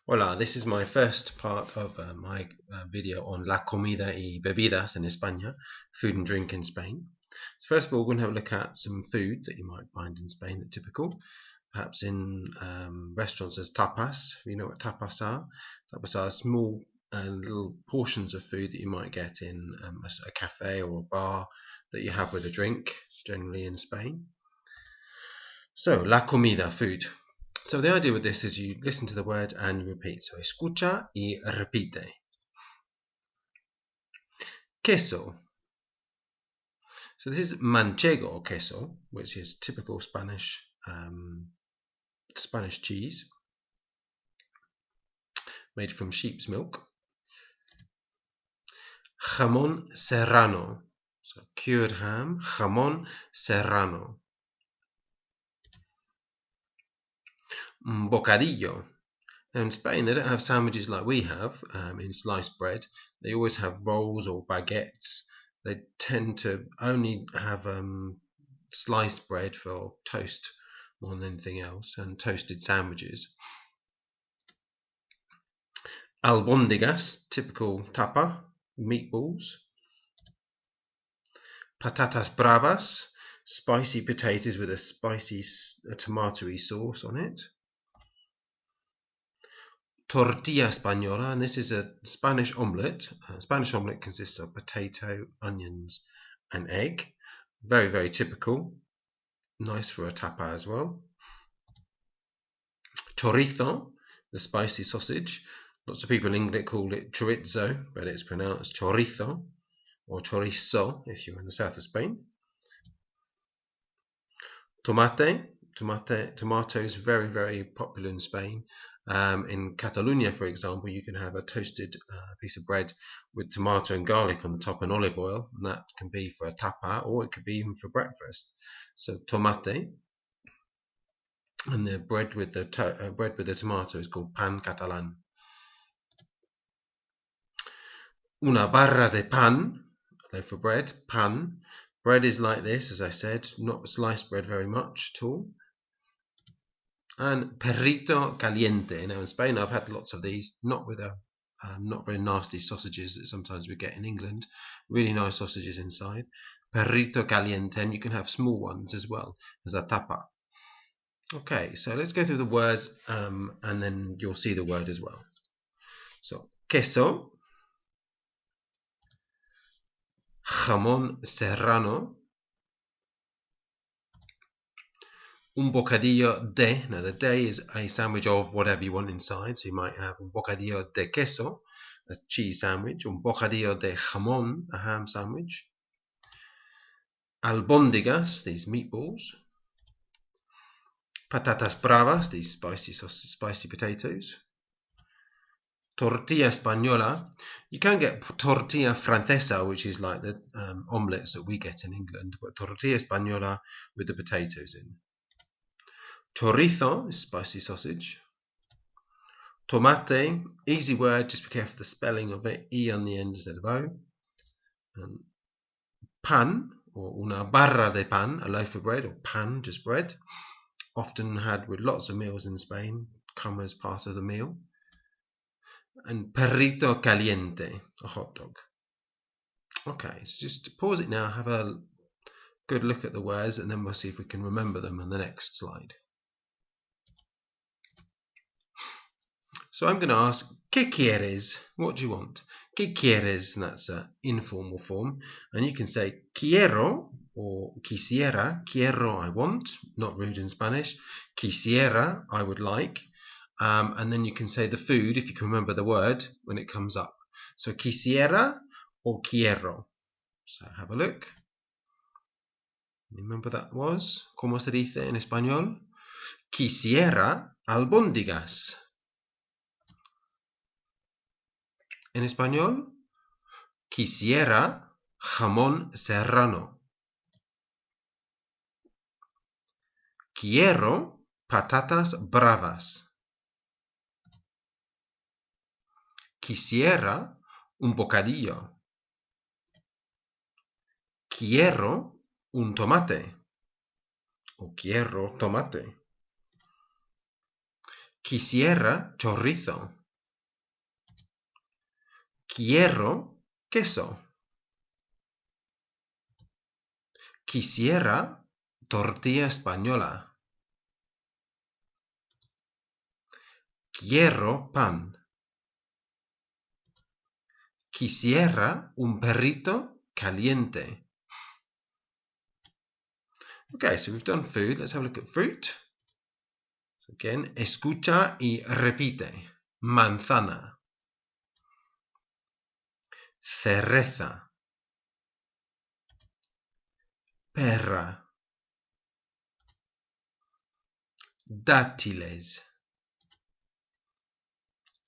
Hola, this is my first part of my video on la comida y bebidas in España, food and drink in Spain. So first of all, we're going to have a look at some food that you might find in Spain that typical, perhaps in restaurants as tapas. If you know what tapas are. Tapas are small little portions of food that you might get in a cafe or a bar that you have with a drink, generally in Spain. So, la comida, food. So the idea with this is you listen to the word and you repeat. So escucha y repite. Queso. So this is manchego queso, which is typical Spanish cheese made from sheep's milk. Jamón serrano. So cured ham, jamón serrano. Bocadillo. Now in Spain they don't have sandwiches like we have in sliced bread. They always have rolls or baguettes. They tend to only have sliced bread for toast more than anything else, and toasted sandwiches. Albóndigas, typical tapa, meatballs. Patatas bravas, spicy potatoes with a spicy tomatoey sauce on it. Tortilla española, and this is a Spanish omelette. Spanish omelette consists of potato, onions, and egg. Very, very typical. Nice for a tapa as well. Chorizo, the spicy sausage. Lots of people in England call it chorizo, but it's pronounced chorizo or chorizo if you're in the south of Spain. Tomatoes, very, very popular in Spain. In Catalonia, for example, you can have a toasted piece of bread with tomato and garlic on the top and olive oil, and that can be for a tapa or it could be even for breakfast. So tomate, and the bread with the tomato is called pan catalan. Una barra de pan, loaf of bread, pan. Bread is like this, as I said, not sliced bread very much at all. And perrito caliente. Now in Spain I've had lots of these, not with not very nasty sausages that sometimes we get in England. Really nice sausages inside. Perrito caliente, and you can have small ones as well as a tapa. Okay, so let's go through the words and then you'll see the word as well. So, queso, jamón serrano, un bocadillo de. Now the de is a sandwich of whatever you want inside, so you might have un bocadillo de queso, a cheese sandwich, un bocadillo de jamón, a ham sandwich, albóndigas, these meatballs, patatas bravas, these spicy potatoes, tortilla española. You can get tortilla francesa, which is like the omelettes that we get in England, but tortilla española with the potatoes in. Chorizo, spicy sausage. Tomate, easy word, just be careful of the spelling of it, E on the end instead of O. Pan, or una barra de pan, a loaf of bread, or pan, just bread. Often had with lots of meals in Spain, come as part of the meal. And perrito caliente, a hot dog. Okay, so just pause it now, have a good look at the words, and then we'll see if we can remember them on the next slide. So I'm going to ask, ¿qué quieres? What do you want? ¿Qué quieres? And that's an informal form. And you can say quiero or quisiera. Quiero, I want. Not rude in Spanish. Quisiera, I would like. And then you can say the food, if you can remember the word, when it comes up. So quisiera or quiero. So have a look. Remember that was? ¿Cómo se dice en español? Quisiera albóndigas. En español, quisiera jamón serrano. Quiero patatas bravas. Quisiera un bocadillo. Quiero un tomate. O quiero tomate. Quisiera chorizo. Quiero queso. Quisiera tortilla española. Quiero pan. Quisiera un perrito caliente. Okay, so we've done food. Let's have a look at fruit. So again, escucha y repite. Manzana. Cereza. Pera. Dátiles.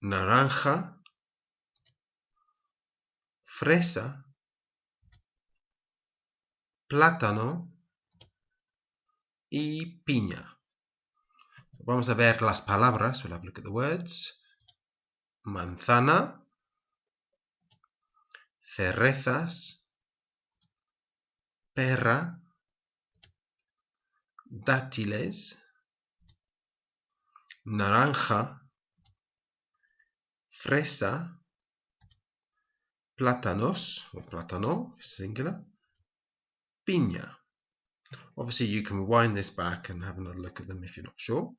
Naranja. Fresa. Plátano. Y piña. So vamos a ver las palabras. We'll have a look at the words. Manzana. Cerezas. Pera. Dátiles. Naranja. Fresa. Plátanos, or plátano, singular. Piña. Obviously, you can rewind this back and have another look at them if you're not sure.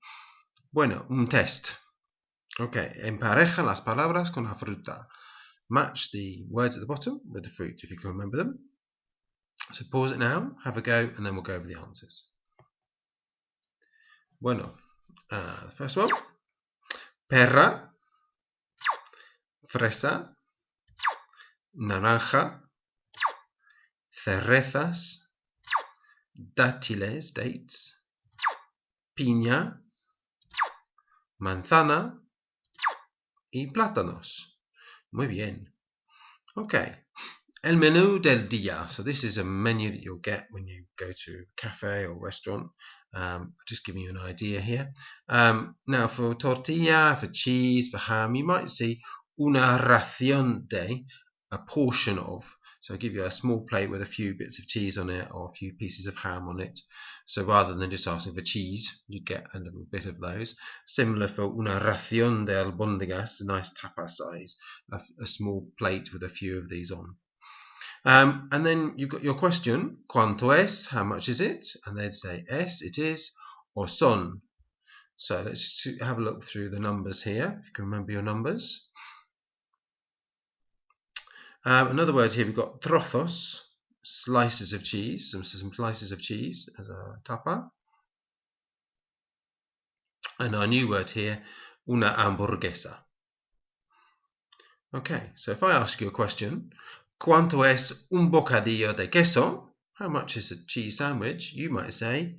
Bueno, un test. Okay, empareja las palabras con la fruta. Match the words at the bottom with the fruit, if you can remember them. So pause it now, have a go, and then we'll go over the answers. Bueno, the first one. Pera. Fresa. Naranja. Cerezas. Dátiles, dates. Piña. Manzana. Y plátanos. Muy bien. Okay. El menú del día. So this is a menu that you'll get when you go to a cafe or restaurant. Just giving you an idea here. Now for tortilla, for cheese, for ham, you might see una ración de, a portion of. So I'll give you a small plate with a few bits of cheese on it or a few pieces of ham on it. So rather than just asking for cheese, you get a little bit of those. Similar for una ración de albóndigas, a nice tapa size, a small plate with a few of these on. And then you've got your question, ¿cuánto es? How much is it? And they'd say es, it is, or son. So let's just have a look through the numbers here, if you can remember your numbers. Another word here, we've got trozos, slices of cheese, some slices of cheese as a tapa. And our new word here, una hamburguesa. Okay, so if I ask you a question, ¿cuánto es un bocadillo de queso? How much is a cheese sandwich? You might say,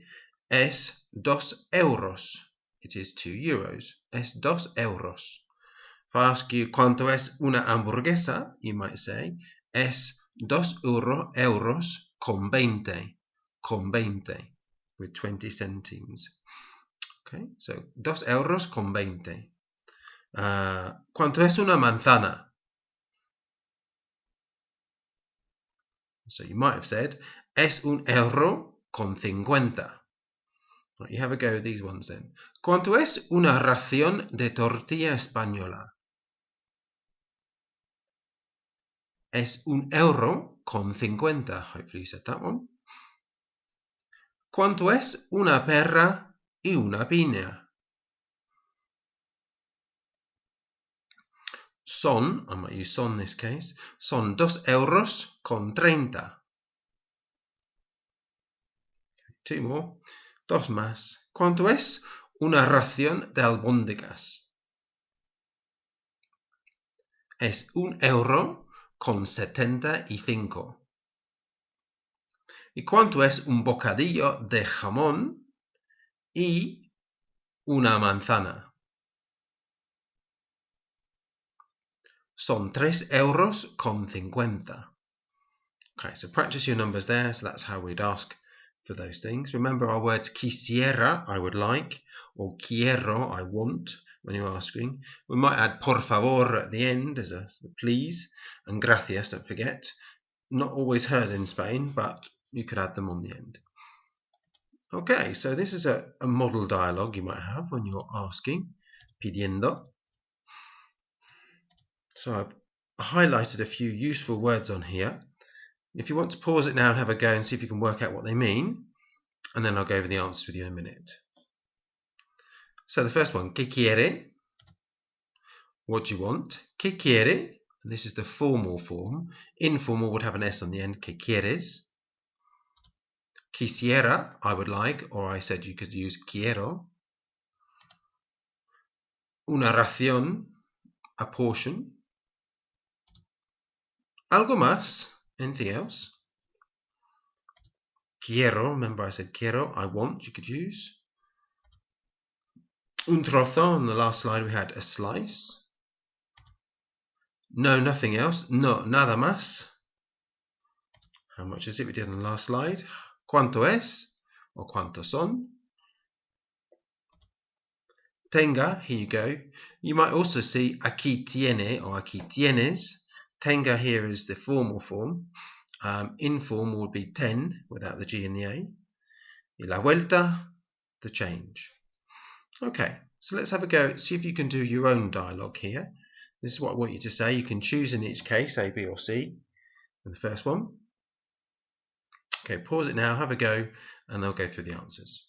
es 2 euros. It is 2 euros. Es 2 euros. If I ask you, ¿cuánto es una hamburguesa? You might say, es 2 euros con 20. Con 20. With 20 centimes. Okay, so 2 euros con 20. ¿Cuánto es una manzana? So you might have said, es un euro con 50. Right, you have a go with these ones then. ¿Cuánto es una ración de tortilla española? Es un euro con 50. Hopefully you said that one. ¿Cuánto es una pera y una piña? Son, I might use son in this case, son 2 euros con 30. 2 more. 2 más. ¿Cuánto es una ración de albóndigas? Es 1 euro con 75. ¿Y cuánto es un bocadillo de jamón y una manzana? Son 3 euros con 50. Okay, so practice your numbers there. So that's how we'd ask for those things. Remember our words quisiera, I would like, or quiero, I want, when you're asking. We might add por favor at the end as a please, and gracias, don't forget. Not always heard in Spain, but you could add them on the end. Okay, so this is a model dialogue you might have when you're asking. pidiendo. So I've highlighted a few useful words on here. If you want to pause it now and have a go and see if you can work out what they mean, and then I'll go over the answers with you in a minute. So the first one, ¿qué quiere? What do you want? ¿Qué quiere? And this is the formal form. Informal would have an S on the end. ¿Qué quieres? Quisiera, I would like, or I said you could use quiero. Una ración, a portion. Algo más, anything else. Quiero, remember I said quiero, I want, you could use. Un trozo, on the last slide we had a slice. No, nothing else. No, nada más. How much is it? We did on the last slide. ¿Cuánto es? Or ¿cuántos son? Tenga, here you go. You might also see aquí tiene or aquí tienes. Tenga here is the formal form. Informal would be ten without the G and the A. Y la vuelta, the change. Okay, so let's have a go. See if you can do your own dialogue here. This is what I want you to say. You can choose in each case, A, B or C. And the first one. Okay, pause it now, have a go, and they'll go through the answers.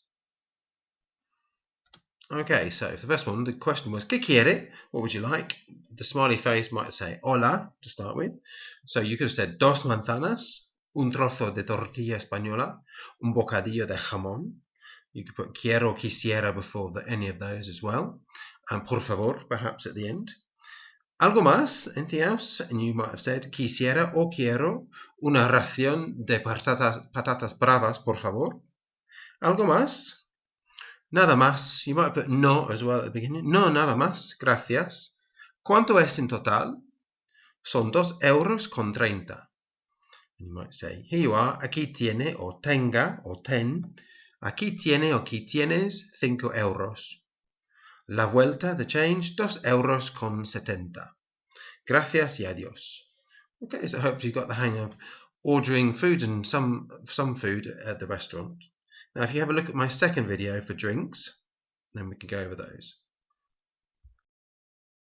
Okay, so for the first one, the question was, ¿qué quiere? What would you like? The smiley face might say, hola, to start with. So you could have said, dos manzanas, un trozo de tortilla española, un bocadillo de jamón. You could put quiero, quisiera before any of those as well. And por favor, perhaps at the end. Algo más, anything else? And you might have said, quisiera o quiero una ración de patatas bravas, por favor. Algo más? Nada más. You might put no as well at the beginning. No, nada más. Gracias. ¿Cuánto es en total? Son 2,30 €. You might say, here you are. Aquí tiene o tenga o ten. Aquí tiene o aquí tienes 5 €. La vuelta, the change, 2,70 €. Gracias y adiós. Okay, so hopefully you got the hang of ordering food and some food at the restaurant. Now if you have a look at my second video for drinks, then we can go over those.